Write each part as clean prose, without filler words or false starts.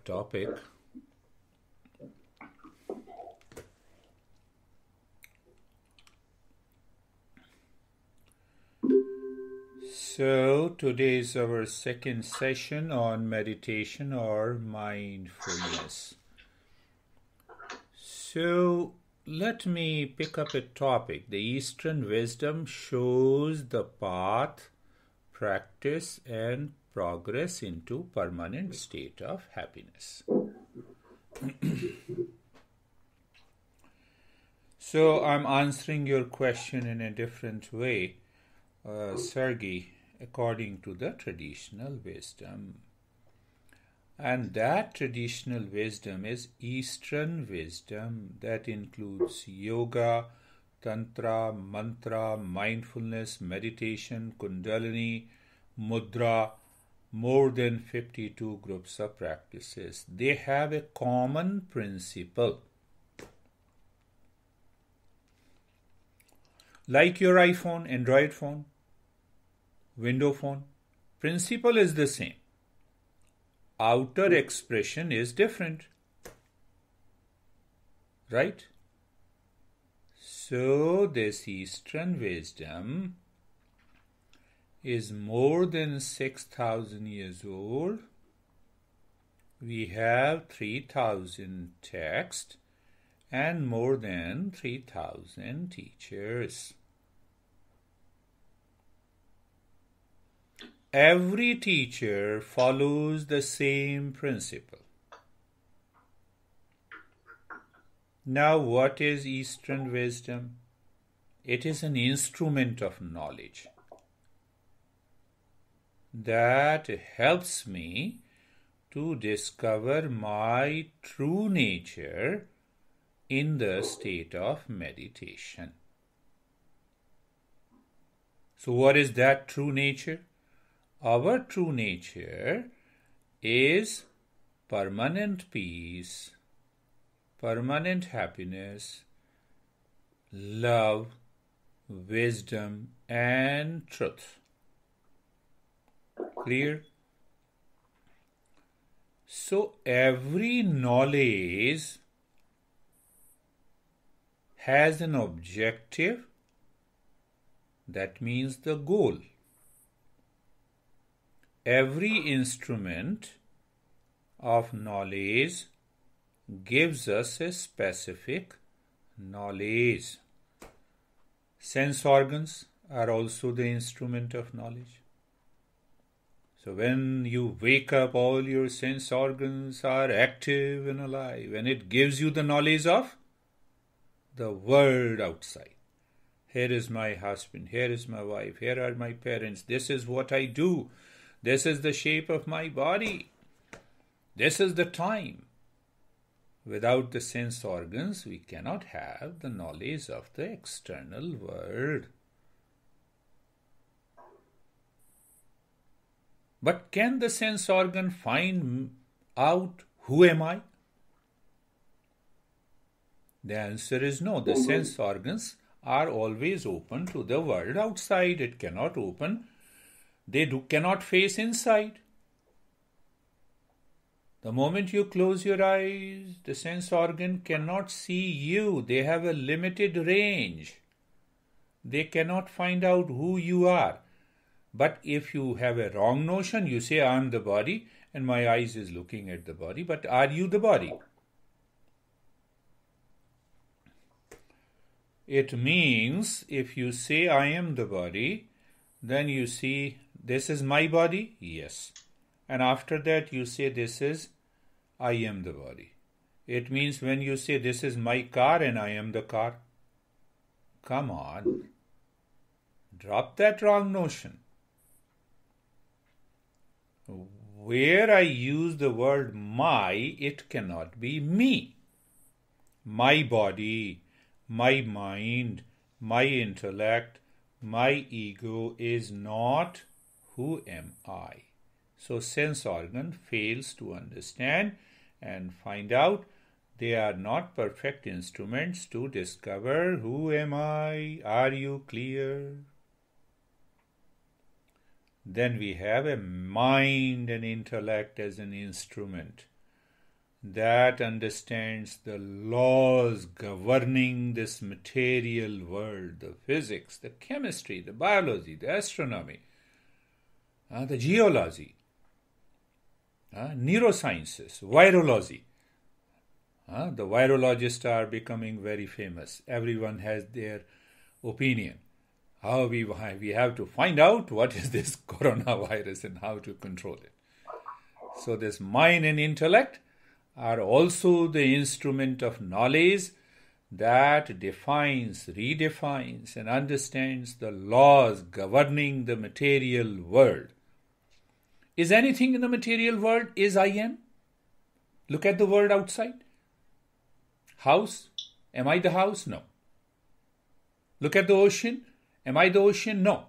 topic. So, today is our second session on meditation or mindfulness. So, let me pick up a topic. The Eastern wisdom shows the path, practice, and progress into permanent state of happiness. So, I'm answering your question in a different way. Sergey, according to the traditional wisdom. And that traditional wisdom is Eastern wisdom that includes yoga, tantra, mantra, mindfulness, meditation, kundalini, mudra, more than 52 groups of practices. They have a common principle. Like your iPhone, Android phone, window phone, principle is the same. Outer expression is different. Right? So this Eastern wisdom is more than 6,000 years old. We have 3,000 texts and more than 3,000 teachers. Every teacher follows the same principle. Now, what is Eastern wisdom? It is an instrument of knowledge that helps me to discover my true nature in the state of meditation. So, what is that true nature? Our true nature is permanent peace, permanent happiness, love, wisdom, and truth. Clear? So every knowledge has an objective, that means the goal. Every instrument of knowledge gives us a specific knowledge. Sense organs are also the instrument of knowledge. So when you wake up, all your sense organs are active and alive, and it gives you the knowledge of the world outside. Here is my husband, here is my wife, here are my parents, this is what I do. This is the shape of my body. This is the time. Without the sense organs, we cannot have the knowledge of the external world. But can the sense organ find out who am I? The answer is no. The sense organs are always open to the world outside. It cannot open. They cannot face inside. The moment you close your eyes, the sense organ cannot see you. They have a limited range. They cannot find out who you are. But if you have a wrong notion, you say, I am the body and my eyes is looking at the body. But are you the body? It means if you say, I am the body, then you see, this is my body? Yes. And after that you say, this is, I am the body. It means when you say, this is my car and I am the car. Come on. Drop that wrong notion. Where I use the word my, it cannot be me. My body, my mind, my intellect, my ego is not who am I. So sense organ fails to understand and find out they are not perfect instruments to discover who am I. Are you clear? Then we have a mind and intellect as an instrument. that understands the laws governing this material world, the physics, the chemistry, the biology, the astronomy, the geology, neurosciences, virology. The virologists are becoming very famous. Everyone has their opinion. How we have to find out what is this coronavirus and how to control it. So this mind and intellect are also the instrument of knowledge that defines, redefines, and understands the laws governing the material world. Is anything in the material world is I am? Look at the world outside. House, am I the house? No. Look at the ocean, am I the ocean? No.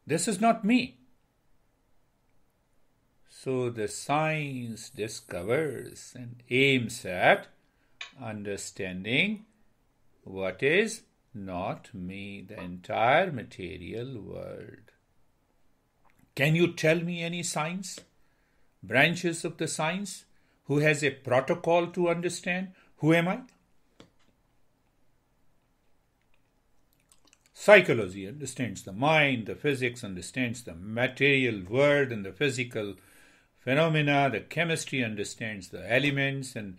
This is not me. So the science discovers and aims at understanding what is not me, the entire material world. Can you tell me any science, branches of the science, who has a protocol to understand who am I? Psychology understands the mind, the physics understands the material world and the physical phenomena, the chemistry understands the elements, and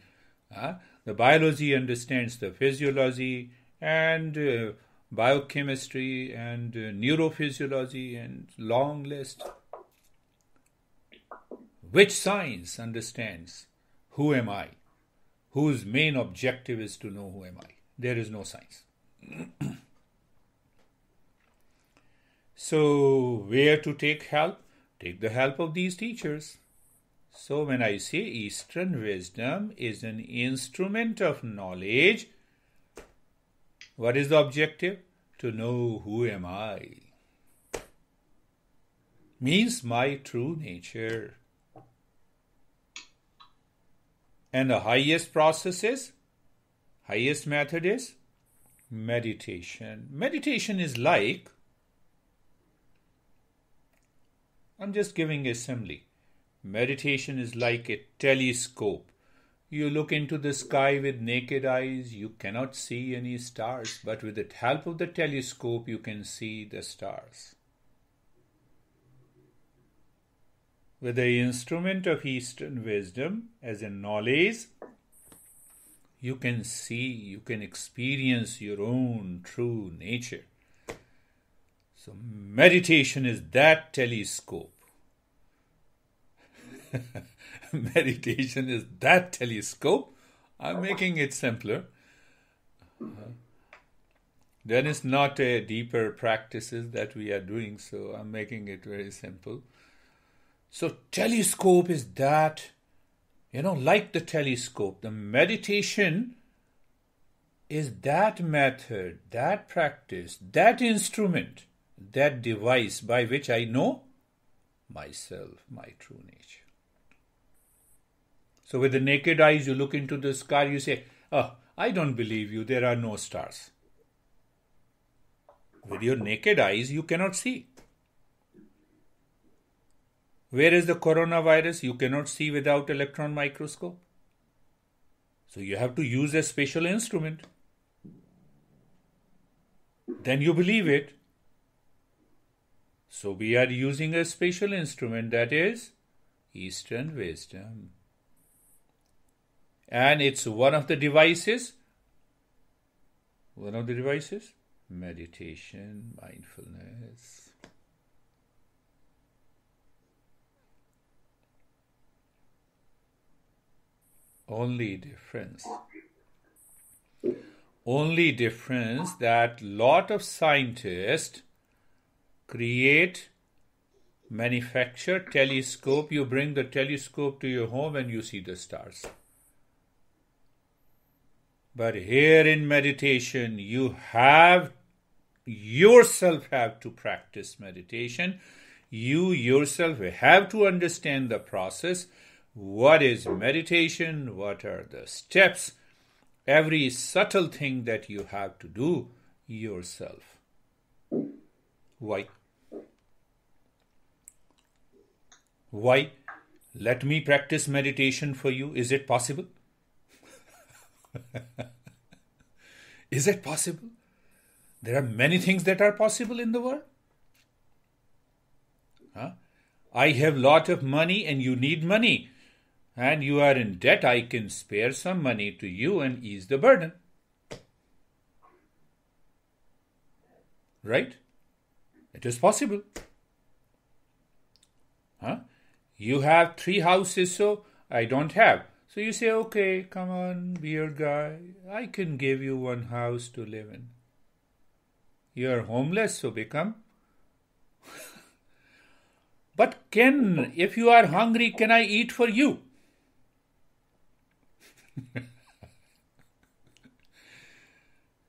the biology understands the physiology and biochemistry and neurophysiology and long list. Which science understands who am I? Whose main objective is to know who am I? There is no science. So where to take help? Take the help of these teachers. So when I say Eastern wisdom is an instrument of knowledge, what is the objective? To know who am I. Means my true nature. And the highest process is, highest method is meditation. Meditation is like, I'm just giving a simile. Meditation is like a telescope. You look into the sky with naked eyes, you cannot see any stars, but with the help of the telescope, you can see the stars. With the instrument of Eastern wisdom as a knowledge, you can see, you can experience your own true nature. So meditation is that telescope. Meditation is that telescope. I'm making it simpler. Then it's not a deeper practices that we are doing, so I'm making it very simple. So telescope is that, like the telescope, the meditation is that method, that practice, that instrument, that device by which I know myself, my true nature. So with the naked eyes, you look into the sky, you say, oh, I don't believe you, there are no stars. With your naked eyes, you cannot see. Where is the coronavirus? You cannot see without electron microscope. So you have to use a special instrument. Then you believe it. So we are using a special instrument, that is Eastern wisdom. And it's one of the devices, meditation, mindfulness. Only difference that lot of scientists manufacture telescope. You bring the telescope to your home and you see the stars. But here in meditation, you yourself have to practice meditation. You yourself have to understand the process. What is meditation? What are the steps? Every subtle thing that you have to do yourself. Why? Let me practice meditation for you. Is it possible? Is it possible? There are many things that are possible in the world. I have lot of money and you need money. And you are in debt. I can spare some money to you and ease the burden. Right? It is possible. You have 3 houses, so I don't have. So you say, okay, come on, beer guy. I can give you 1 house to live in. You are homeless, so become. But if you are hungry, can I eat for you?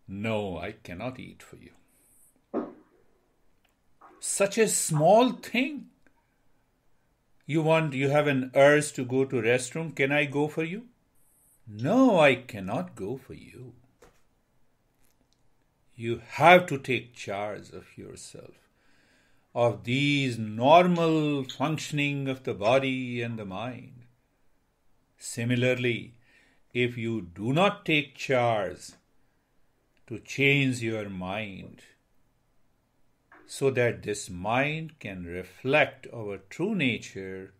No, I cannot eat for you. Such a small thing. You have an urge to go to restroom. Can I go for you? No, I cannot go for you. You have to take charge of yourself, of these normal functioning of the body and the mind. Similarly, if you do not take charge to change your mind, so that this mind can reflect our true nature,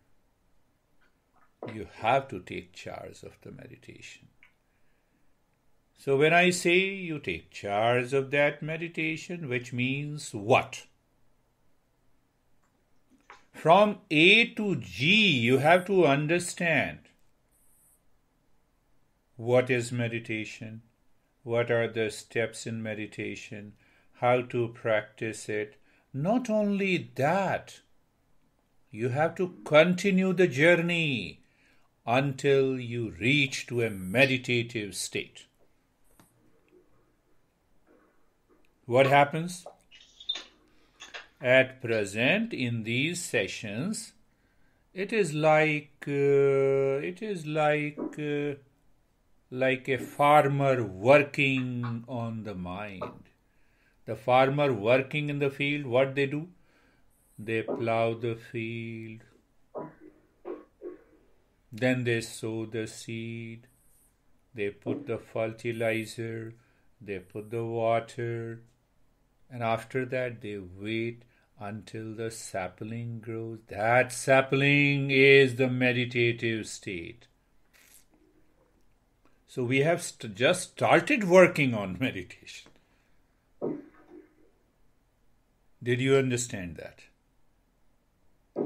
you have to take charge of the meditation. So when I say you take charge of that meditation, which means what? From A to G, you have to understand what is meditation, what are the steps in meditation, how to practice it. Not only that, you have to continue the journey until you reach to a meditative state. What happens? At present, in these sessions, it is like a farmer working on the mind. The farmer working in the field, what they do? They plow the field. Then they sow the seed. They put the fertilizer. They put the water. And after that, they wait until the sapling grows. That sapling is the meditative state. So we have just started working on meditation. Did you understand that?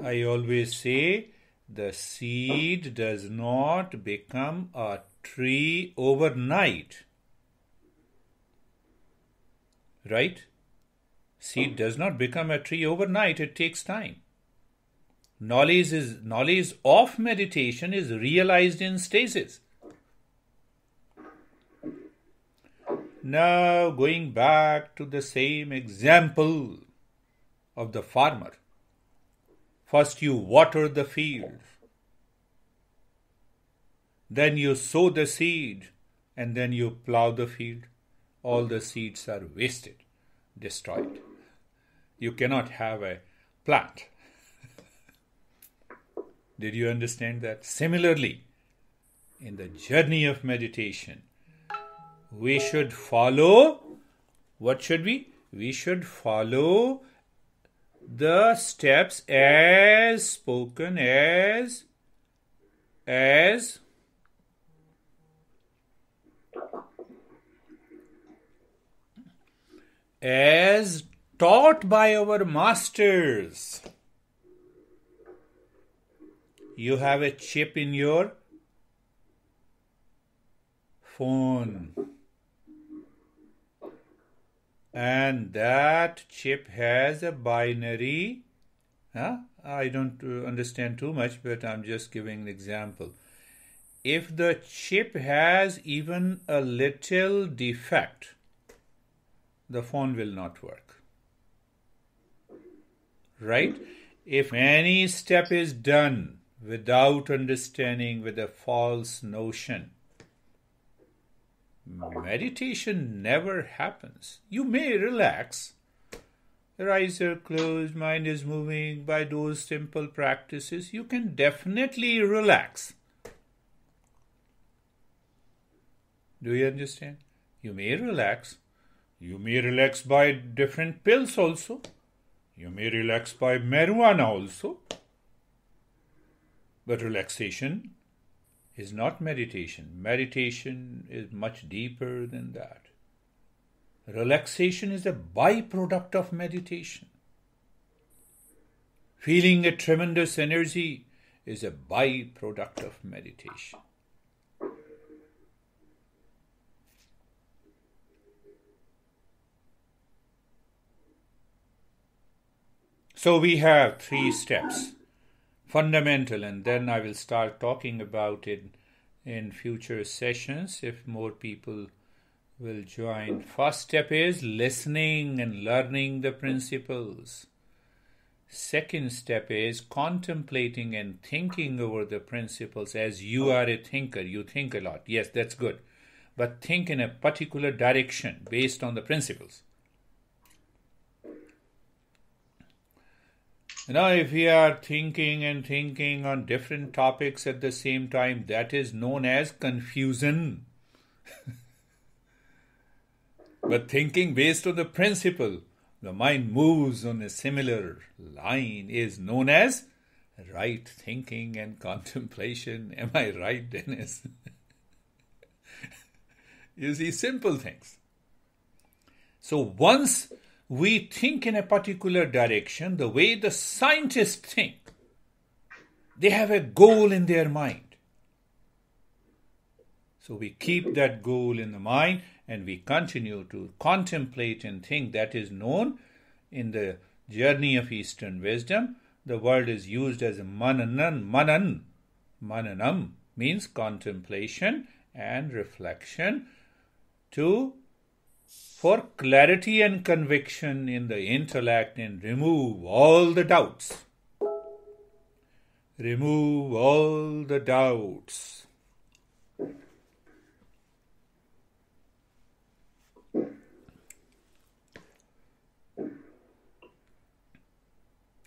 I always say the seed does not become a tree overnight. Right? Seed does not become a tree overnight. It takes time. Knowledge of meditation is realized in stages. Now, going back to the same example of the farmer. First you water the field. Then you sow the seed. And then you plow the field. All the seeds are wasted, destroyed. You cannot have a plant. Did you understand that? Similarly, in the journey of meditation, we should follow, what should we? We should follow the steps as spoken, as taught by our masters. You have a chip in your phone, and that chip has a binary. I don't understand too much, but I'm just giving an example. If the chip has even a little defect, the phone will not work. Right? If any step is done without understanding, with a false notion, meditation never happens. You may relax. your eyes are closed, mind is moving, by those simple practices, you can definitely relax. Do you understand? You may relax. You may relax by different pills also. You may relax by marijuana also. But relaxation is not meditation. Meditation is much deeper than that. Relaxation is a byproduct of meditation. Feeling a tremendous energy is a byproduct of meditation. So we have 3 steps. Fundamental, and then I will start talking about it in future sessions if more people will join. First step is listening and learning the principles. Second step is contemplating and thinking over the principles. As you are a thinker, you think a lot. Yes, that's good. But think in a particular direction based on the principles. Now, if we are thinking and thinking on different topics at the same time, that is known as confusion. But thinking based on the principle, the mind moves on a similar line, is known as right thinking and contemplation. Am I right, Dennis? You see, simple things. So once we think in a particular direction, the way the scientists think, they have a goal in their mind. So we keep that goal in the mind and we continue to contemplate and think. That is known in the journey of Eastern wisdom. The word is used as mananam. Mananam means contemplation and reflection for clarity and conviction in the intellect and remove all the doubts. Remove all the doubts.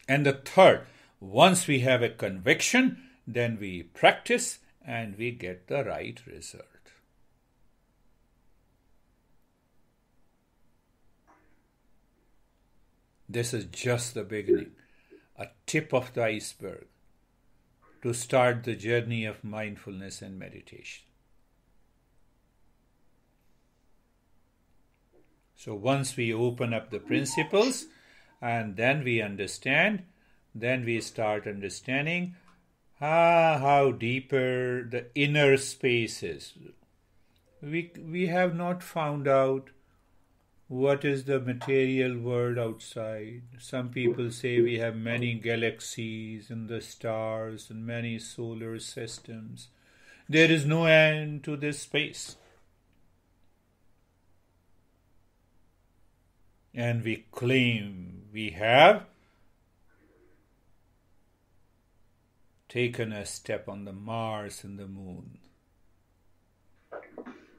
And the third, once we have a conviction, then we practice and we get the right result. This is just the beginning, a tip of the iceberg to start the journey of mindfulness and meditation. So once we open up the principles and then we understand, then we start understanding how deeper the inner space is. We have not found out what is the material world outside. Some people say we have many galaxies and the stars and many solar systems. There is no end to this space. And we claim we have taken a step on the Mars and the moon.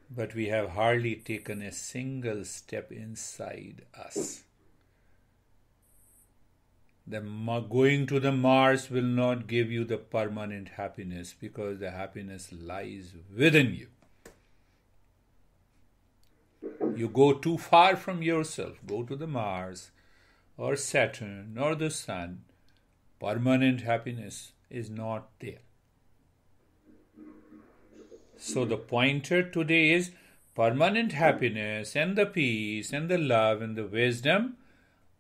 But we have hardly taken a single step inside us. Going to the Mars will not give you the permanent happiness because the happiness lies within you. You go too far from yourself, go to the Mars or Saturn or the Sun, permanent happiness is not there. So the pointer today is permanent happiness and the peace and the love and the wisdom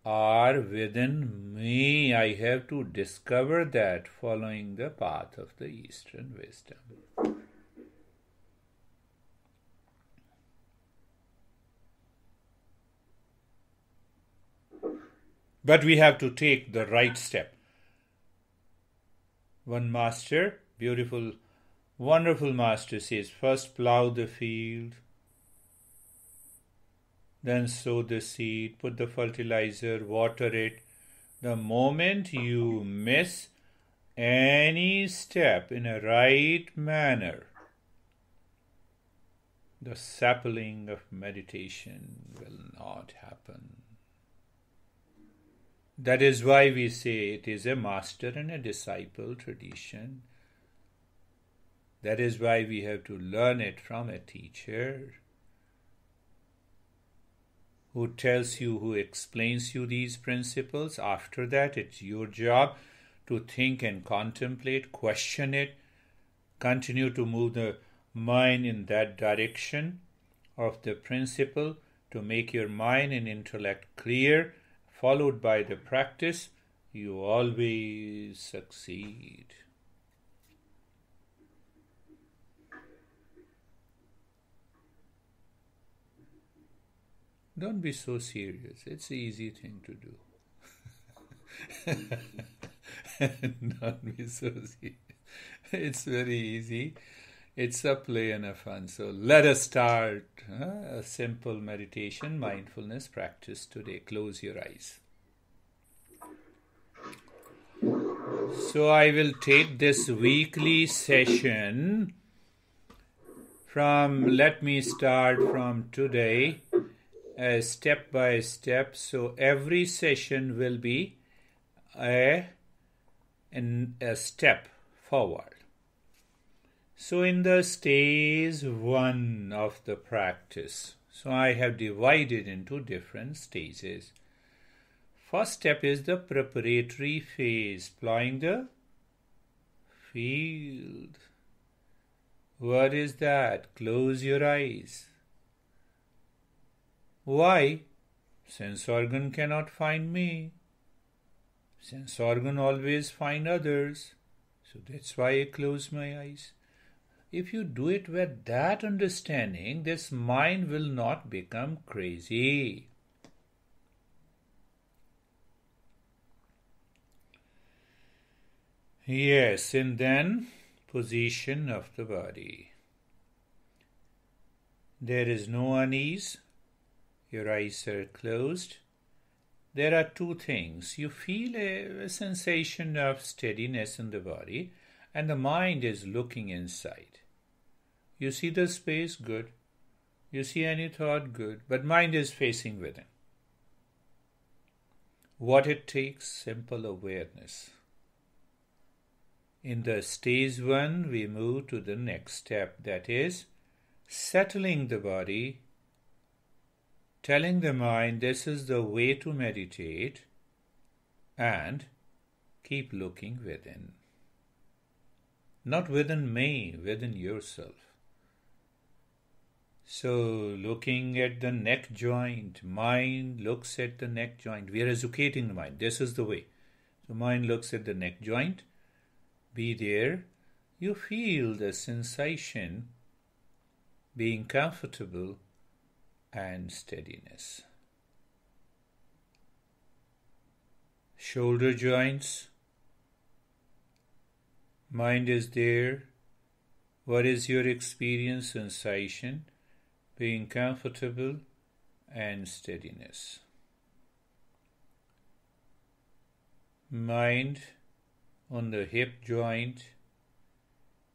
are within me. I have to discover that following the path of the Eastern wisdom. But we have to take the right step. One master, beautiful, wonderful master says, first plow the field, then sow the seed, put the fertilizer, water it. The moment you miss any step in a right manner, the sapling of meditation will not happen. That is why we say it is a master and a disciple tradition. That is why we have to learn it from a teacher who tells you, who explains you these principles. After that, it's your job to think and contemplate, question it, continue to move the mind in that direction of the principle to make your mind and intellect clear, followed by the practice. You always succeed. Don't be so serious. It's an easy thing to do. Don't be so serious. It's very easy. It's a play and a fun. So let us start a simple meditation, mindfulness practice today. Close your eyes. So I will take this weekly session let me start from today, step by step. So every session will be a step forward. So in the stage 1 of the practice, so I have divided into different stages. First step is the preparatory phase, plowing the field. What is that? Close your eyes. Why? Sense organ cannot find me. Sense organ always find others. So that's why I close my eyes. If you do it with that understanding, this mind will not become crazy. Yes, and then position of the body. There is no unease. Your eyes are closed. There are two things. You feel a sensation of steadiness in the body, and the mind is looking inside. You see the space, good. You see any thought, good. But mind is facing within. What it takes? Simple awareness. In the stage 1, we move to the next step, that is settling the body, telling the mind this is the way to meditate, and keep looking within. Not within me, within yourself. So looking at the neck joint, mind looks at the neck joint. We are educating the mind. This is the way. So mind looks at the neck joint. Be there. You feel the sensation, being comfortable and steadiness. Shoulder joints. Mind is there. What is your experience, sensation? Being comfortable and steadiness. Mind on the hip joint.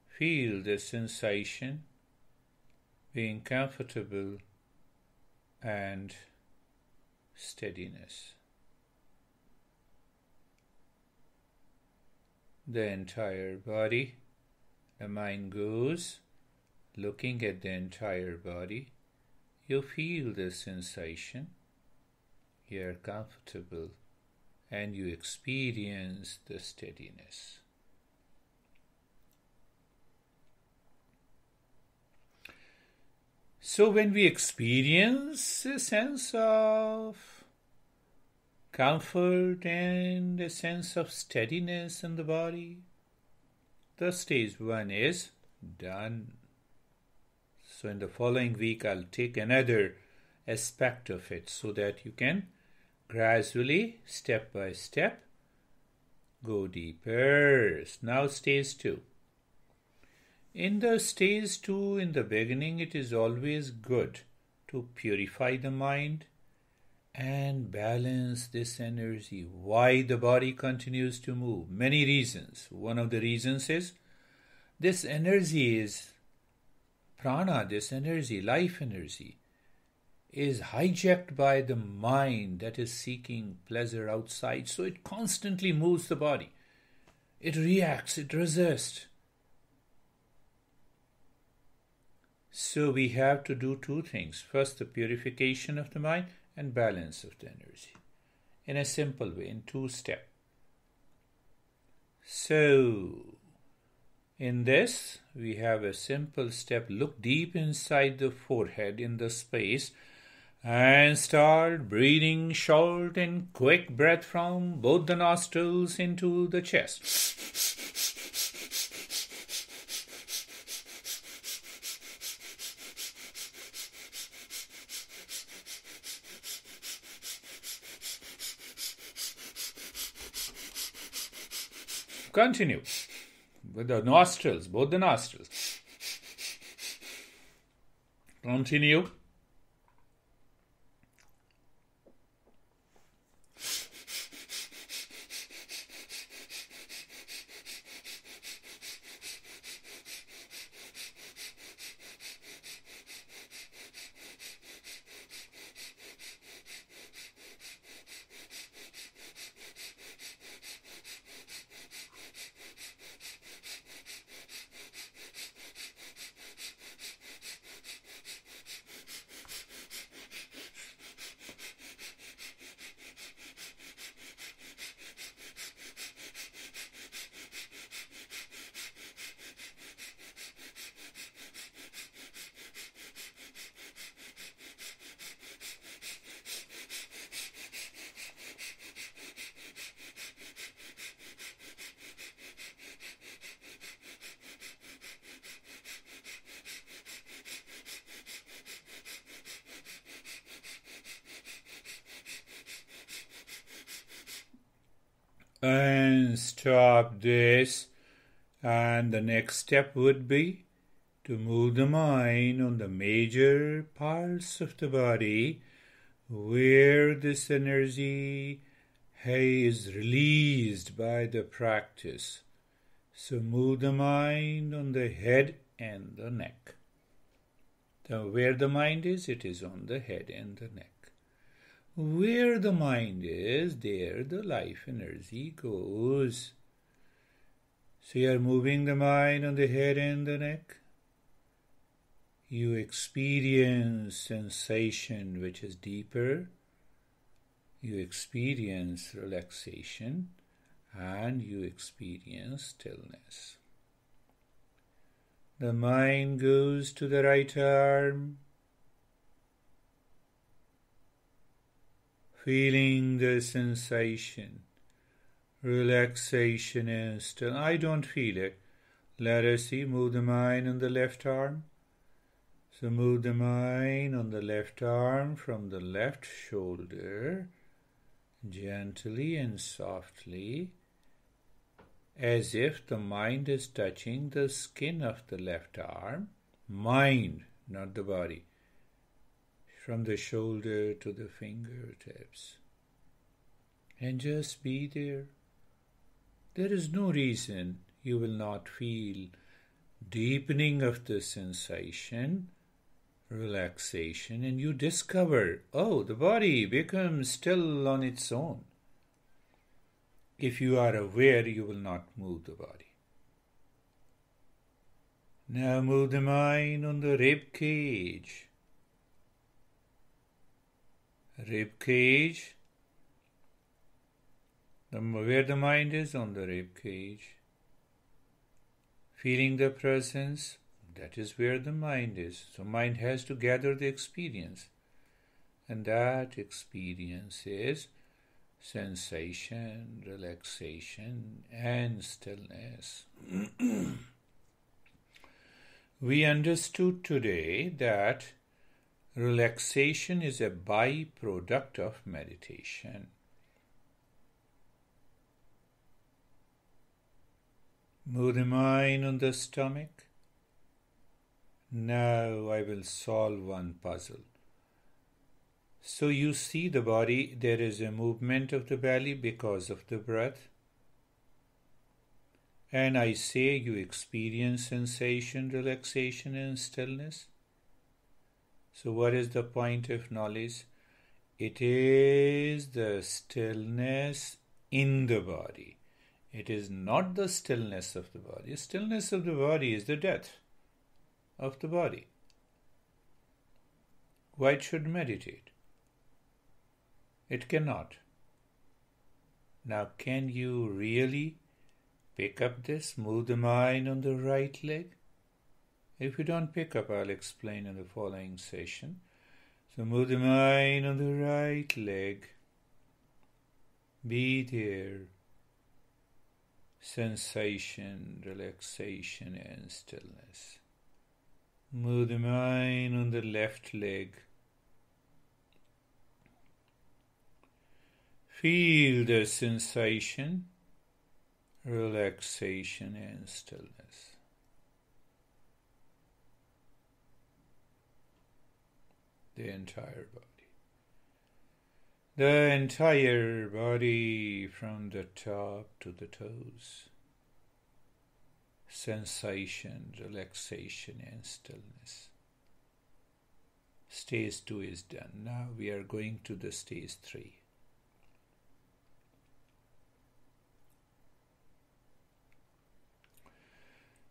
Feel the sensation, being comfortable and steadiness. The entire body, the mind goes looking at the entire body. You feel the sensation, you are comfortable, and you experience the steadiness. So when we experience a sense of comfort and a sense of steadiness in the body, the stage 1 is done. So in the following week, I'll take another aspect of it so that you can gradually, step by step, go deeper. Now stage 2. In the stage 2, in the beginning, it is always good to purify the mind and balance this energy. Why the body continues to move? Many reasons. One of the reasons is this energy is prana, this energy, life energy. is hijacked by the mind that is seeking pleasure outside, so it constantly moves the body. It reacts, it resists. So we have to do two things. First, the purification of the mind and balance of the energy. In a simple way, in two steps. So, in this, we have a simple step. Look deep inside the forehead in the space and start breathing short and quick breath from both the nostrils into the chest. Continue with the nostrils, both the nostrils. Continue. And stop this. And the next step would be to move the mind on the major parts of the body where this energy is released by the practice. So move the mind on the head and the neck. So where the mind is, it is on the head and the neck. Where the mind is, there the life energy goes. So you are moving the mind on the head and the neck. You experience sensation which is deeper. You experience relaxation and you experience stillness. The mind goes to the right arm, feeling the sensation, relaxation and still. I don't feel it. Let us see. Move the mind on the left arm. So move the mind on the left arm from the left shoulder, gently and softly, as if the mind is touching the skin of the left arm. Mind, not the body. From the shoulder to the fingertips. And just be there. There is no reason you will not feel deepening of the sensation, relaxation, and you discover, oh, the body becomes still on its own. If you are aware, you will not move the body. Now move the mind on the rib cage. Rib cage, where the mind is, on the rib cage. Feeling the presence, that is where the mind is. So mind has to gather the experience. And that experience is sensation, relaxation, and stillness. We understood today that relaxation is a byproduct of meditation. Move the mind on the stomach. Now I will solve one puzzle. So you see the body, there is a movement of the belly because of the breath. And I say you experience sensation, relaxation and stillness. So what is the point of knowledge? It is the stillness in the body. It is not the stillness of the body. Stillness of the body is the death of the body. Why it should meditate? It cannot. Now, can you really pick up this, move the mind on the right leg? If you don't pick up, I'll explain in the following session. So move the mind on the right leg. Be there. Sensation, relaxation and stillness. Move the mind on the left leg. Feel the sensation, relaxation and stillness. The entire body. The entire body from the top to the toes. Sensation, relaxation and stillness. Stage 2 is done. Now we are going to the stage 3.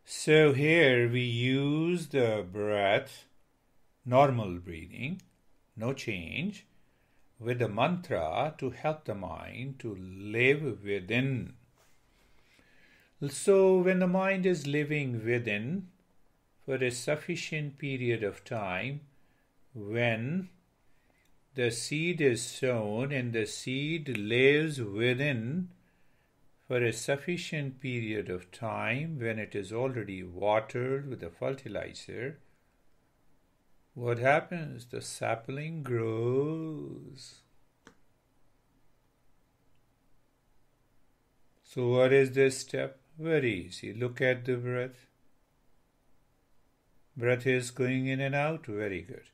So here we use the breath, normal breathing, no change, with the mantra to help the mind to live within. So when the mind is living within for a sufficient period of time, when the seed is sown and the seed lives within for a sufficient period of time, when it is already watered with the fertilizer, what happens? The sapling grows. So what is this step? Very easy. Look at the breath. Breath is going in and out. Very good.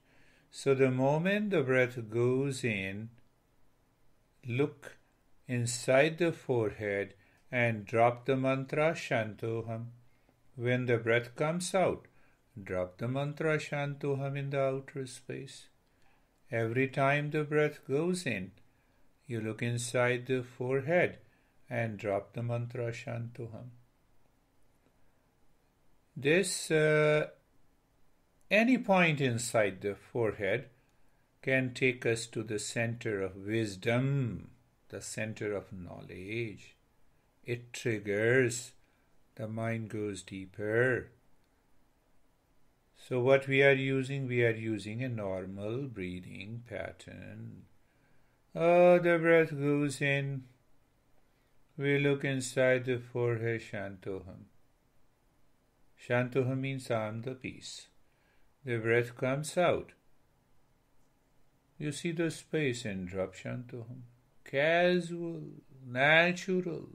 So the moment the breath goes in, look inside the forehead and drop the mantra Shantoham. When the breath comes out, drop the mantra Shantoham in the outer space. Every time the breath goes in, you look inside the forehead and drop the mantra Shantoham. This, any point inside the forehead can take us to the center of wisdom, the center of knowledge. It triggers, the mind goes deeper. So what we are using a normal breathing pattern. Oh, the breath goes in. We look inside the forehead, Shantoham. Shantoham means I am the peace. The breath comes out. You see the space and drop Shantoham. Casual, natural,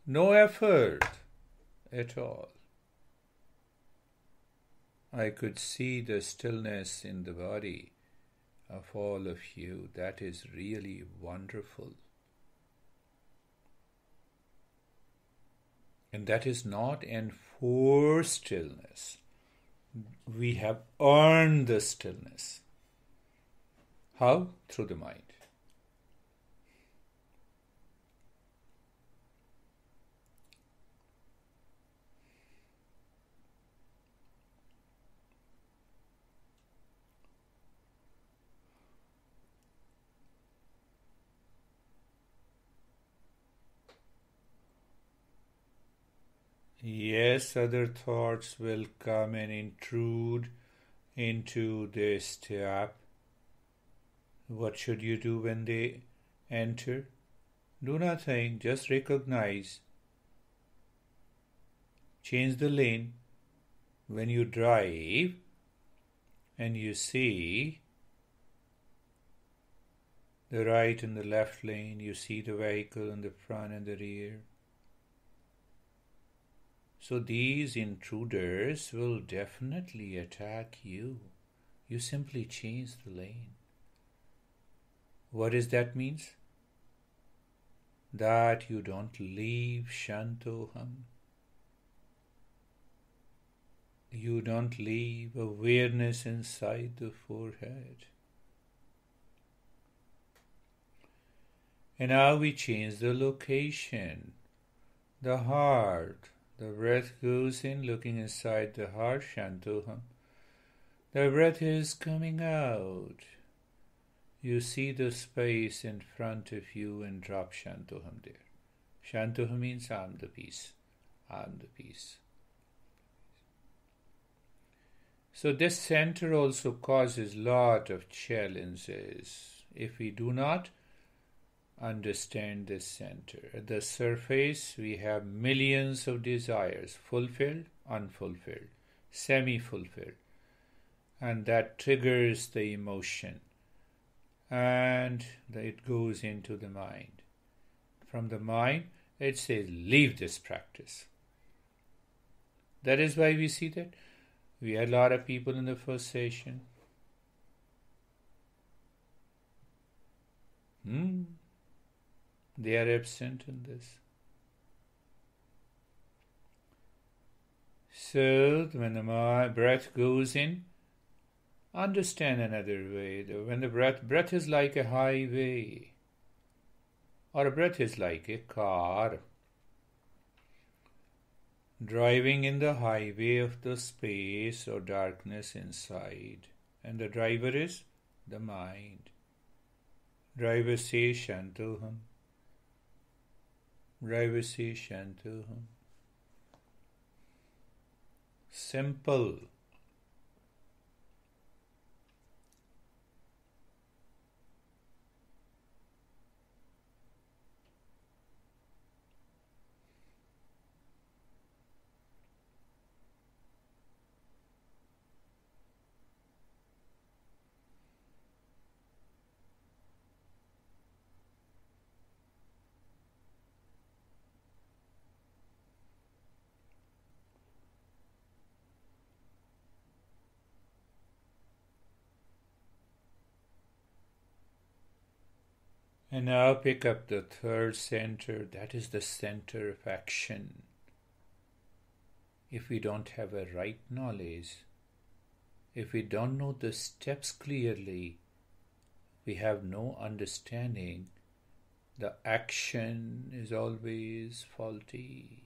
no effort at all. I could see the stillness in the body of all of you. That is really wonderful. And that is not enforced stillness. We have earned the stillness. How? Through the mind. Yes, other thoughts will come and intrude into this step. What should you do when they enter? Do nothing, just recognize. Change the lane. When you drive and you see the right and the left lane, you see the vehicle in the front and the rear. So these intruders will definitely attack you. You simply change the lane. What does that mean? That you don't leave Shantoham. You don't leave awareness inside the forehead. And now we change the location. The heart. The breath goes in, looking inside the heart, Shantoham. The breath is coming out. You see the space in front of you and drop Shantoham there. Shantoham means I'm the peace. I'm the peace. So this center also causes lot of challenges if we do not understand this center. At the surface, we have millions of desires, fulfilled, unfulfilled, semi-fulfilled, and that triggers the emotion, and it goes into the mind. From the mind, it says, leave this practice. That is why we see that we had a lot of people in the first session. They are absent in this. So, when the breath goes in, understand another way. When the breath is like a highway, or a breath is like a car, driving in the highway of the space or darkness inside. And the driver is the mind. Driver says Shantoham. Driver says Shantoham. Simple. And now pick up the third center, that is the center of action. If we don't have a right knowledge, if we don't know the steps clearly, we have no understanding, the action is always faulty.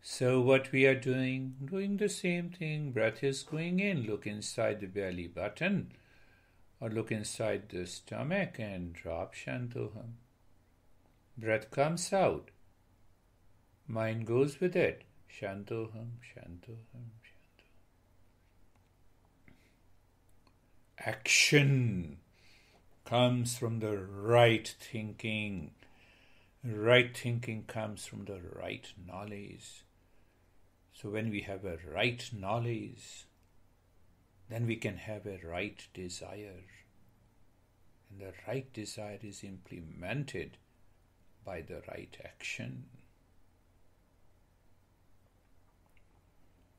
So what we are doing the same thing. Breath is going in, look inside the belly button, or look inside the stomach and drop Shantoham. Breath comes out. Mind goes with it. Shantoham, Shantoham, Shantoham. Action comes from the right thinking. Right thinking comes from the right knowledge. So when we have a right knowledge, then we can have a right desire. And the right desire is implemented by the right action.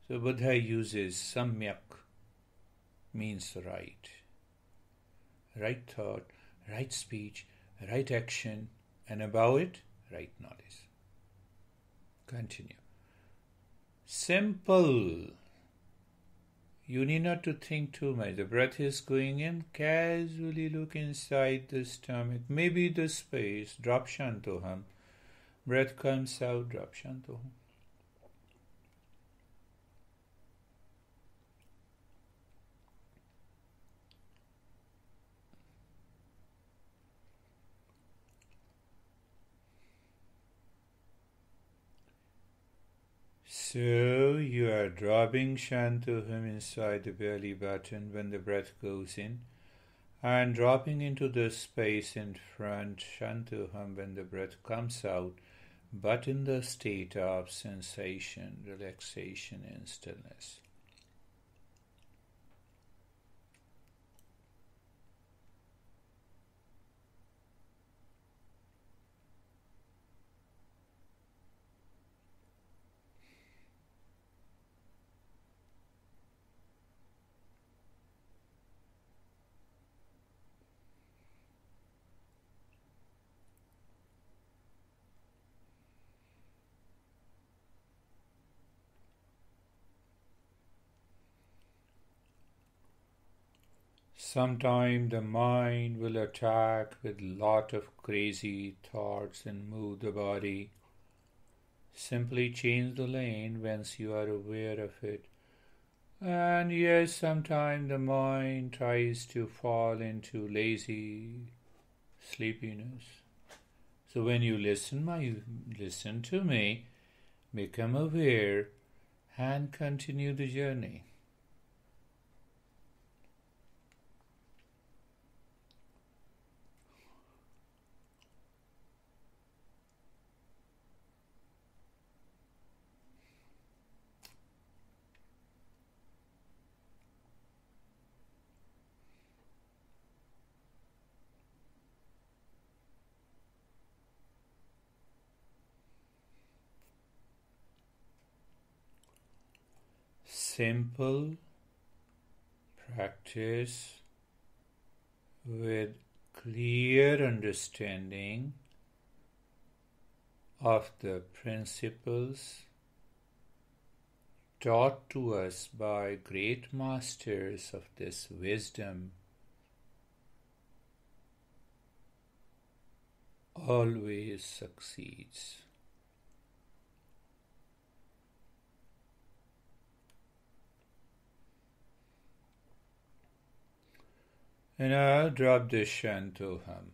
So Buddha uses samyak, means right. Right thought, right speech, right action, and above it, right knowledge. Continue. Simple. You need not to think too much. The breath is going in, casually look inside the stomach, maybe the space, drop Shantoham. Breath comes out, drop Shantoham. So you are dropping Shantoham inside the belly button when the breath goes in, and dropping into the space in front Shantoham when the breath comes out, but in the state of sensation, relaxation, and stillness. Sometime the mind will attack with lot of crazy thoughts and move the body. Simply change the lane once you are aware of it. And yes, sometimes the mind tries to fall into lazy sleepiness. So when you listen to me, become aware and continue the journey. Simple practice with clear understanding of the principles taught to us by great masters of this wisdom always succeeds. And I'll drop the Shanto hum.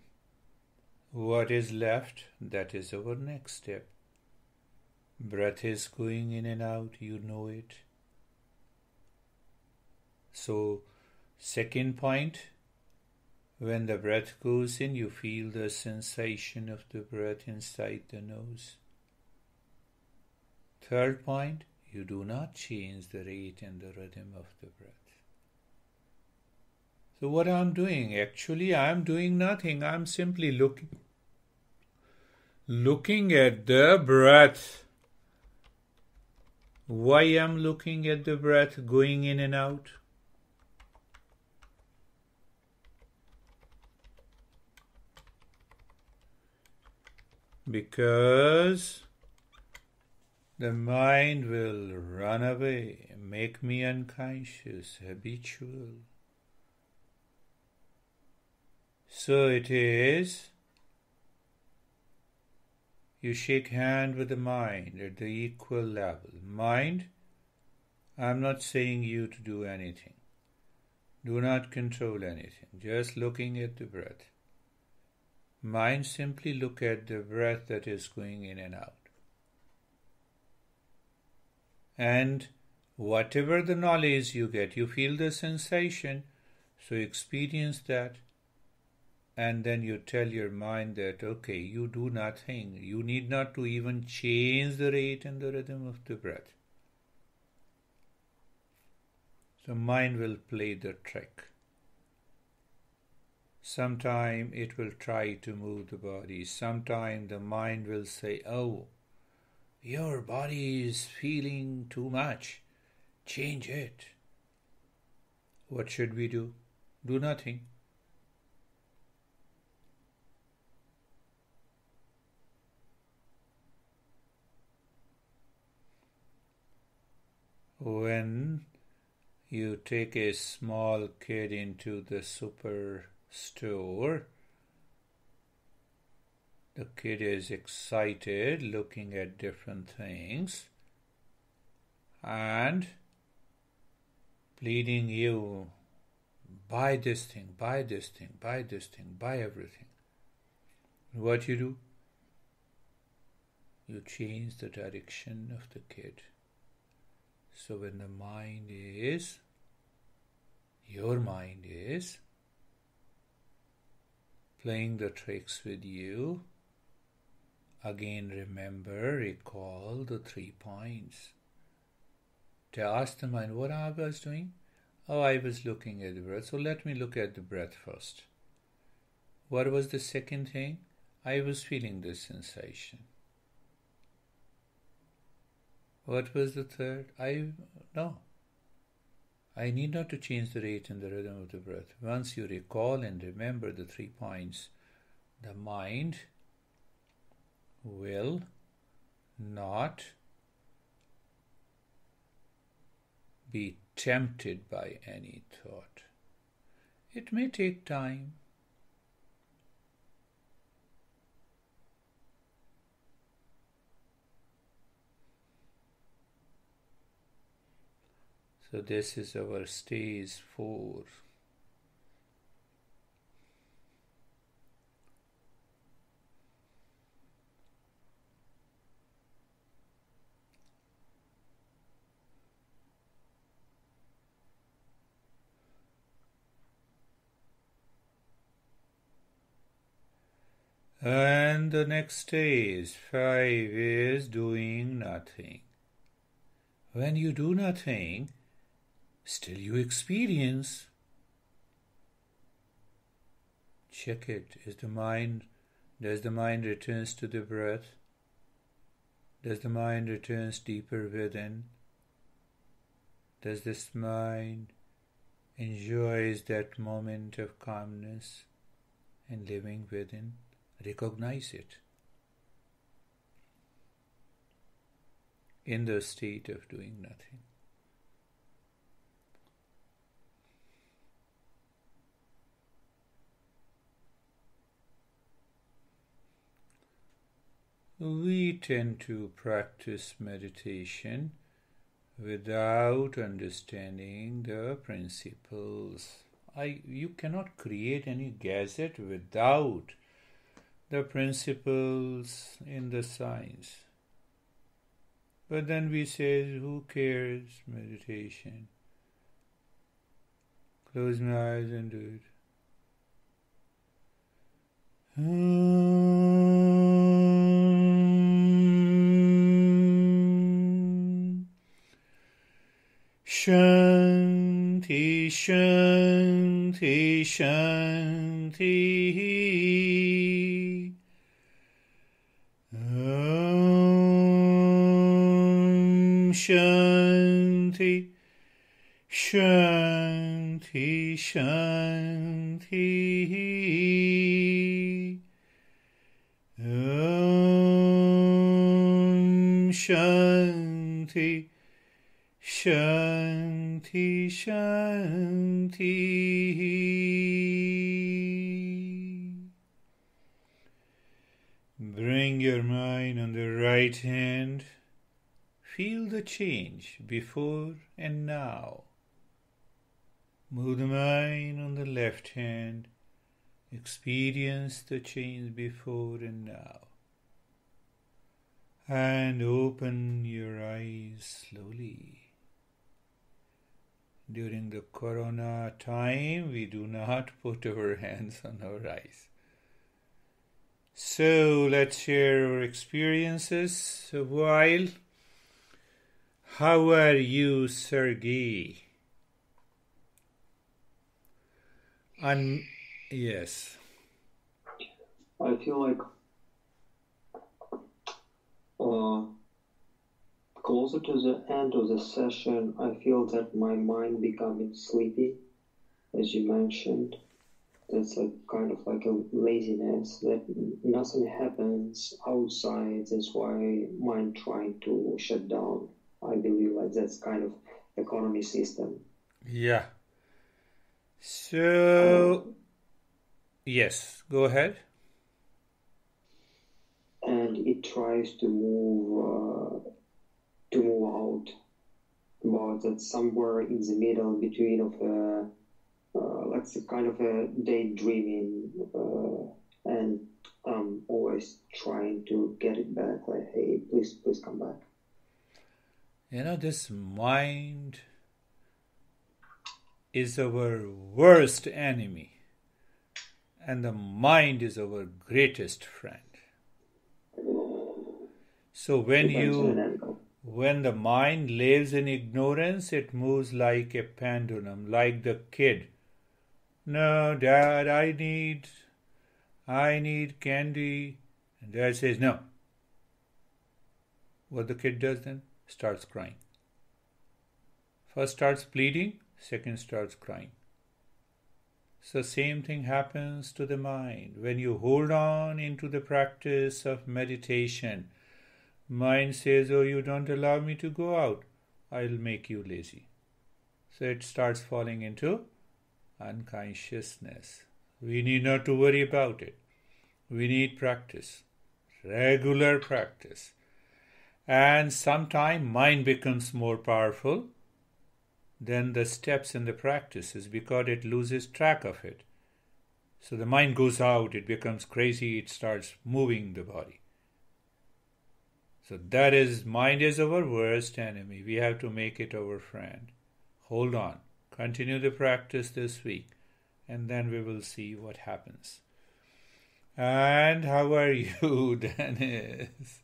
What is left, that is our next step. Breath is going in and out, you know it. So, second point, when the breath goes in, you feel the sensation of the breath inside the nose. Third point, you do not change the rate and the rhythm of the breath. So what I'm doing? Actually, I'm doing nothing. I'm simply looking at the breath. Why I'm looking at the breath going in and out? Because the mind will run away, make me unconscious, habitual. So it is, you shake hand with the mind at the equal level. Mind, I'm not saying you to do anything. Do not control anything. Just looking at the breath. Mind, simply look at the breath that is going in and out. And whatever the knowledge you get, you feel the sensation, so experience that. And then you tell your mind that, okay, you do nothing. You need not to even change the rate and the rhythm of the breath. So mind will play the trick. Sometime it will try to move the body. Sometime the mind will say, oh, your body is feeling too much. Change it. What should we do? Do nothing. When you take a small kid into the superstore, the kid is excited, looking at different things and pleading you, buy this thing, buy this thing, buy this thing, buy everything. What you do? You change the direction of the kid. So when the mind is, your mind is playing the tricks with you, again remember, recall the 3 points. To ask the mind, what I was doing? Oh, I was looking at the breath. So let me look at the breath first. What was the second thing? I was feeling this sensation. What was the third? I need not to change the rate and the rhythm of the breath. Once you recall and remember the 3 points, the mind will not be tempted by any thought. It may take time. So this is our stage 4. And the next stage, 5, is doing nothing. When you do nothing, still you experience. Check it. Does the mind returns to the breath? Does the mind returns deeper within? Does this mind enjoys that moment of calmness and living within? Recognize it in the state of doing nothing. We tend to practice meditation without understanding the principles. You cannot create any gadget without the principles in the science. But then we say, who cares? Meditation. Close my eyes and do it. Shanti, Shanti, Shanti. Shanti, Shanti, Shanti. Shanti, Shanti, Shanti. Bring your mind on the right hand. Feel the change before and now. Move the mind on the left hand. Experience the change before and now. And open your eyes slowly. During the corona time, we do not put our hands on our eyes. So let's share our experiences a while. How are you, Sergey? Yes. I feel like closer to the end of the session, I feel that my mind becoming sleepy, as you mentioned. That's a kind of like a laziness, that nothing happens outside. That's why mind trying to shut down. I believe like that's kind of economy system. Yeah. So, yes, go ahead. And it tries to move out, but that's somewhere in the middle between of like a kind of a daydreaming, and I'm always trying to get it back. Like, hey, please come back. This mind is our worst enemy, and the mind is our greatest friend. So when the mind lives in ignorance, it moves like a pendulum, like the kid. No, Dad, I need candy. And Dad says no. What the kid does then? Starts crying. First starts pleading, second starts crying. So same thing happens to the mind. When you hold on into the practice of meditation, mind says, oh, you don't allow me to go out. I'll make you lazy. So it starts falling into unconsciousness. We need not to worry about it. We need practice, regular practice. And sometime mind becomes more powerful than the steps in the practices because it loses track of it. So the mind goes out, it becomes crazy, it starts moving the body. So that is, mind is our worst enemy. We have to make it our friend. Hold on. Continue the practice this week, and then we will see what happens. And how are you, Dennis?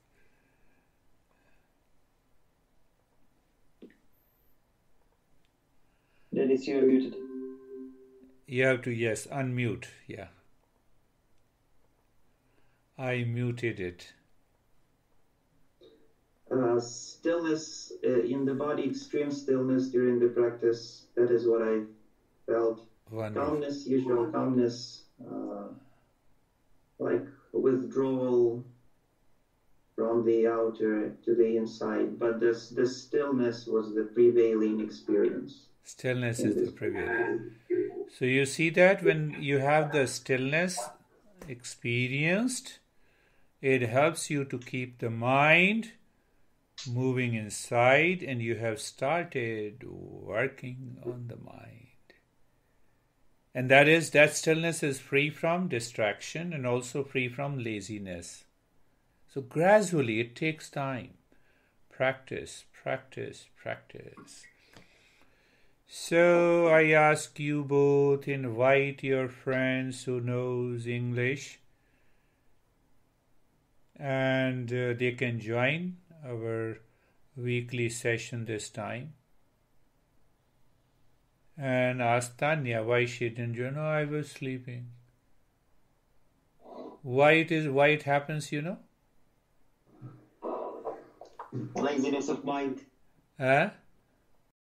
Dennis, you are muted. You have to, yes, unmute. Yeah. I muted it. Stillness in the body, extreme stillness during the practice. That is what I felt. Wonderful. Calmness, usual calmness, like withdrawal from the outer to the inside. But the stillness was the prevailing experience. Stillness is the prevailing. So you see that when you have the stillness experienced, it helps you to keep the mind moving inside, and you have started working on the mind. And that stillness is free from distraction and also free from laziness. So gradually, it takes time. Practice, practice, practice. So I ask you both, invite your friends who knows English, and they can join our weekly session this time. And ask Tanya why she didn't join. No, I was sleeping. Why it happens, Laziness of mind. Huh?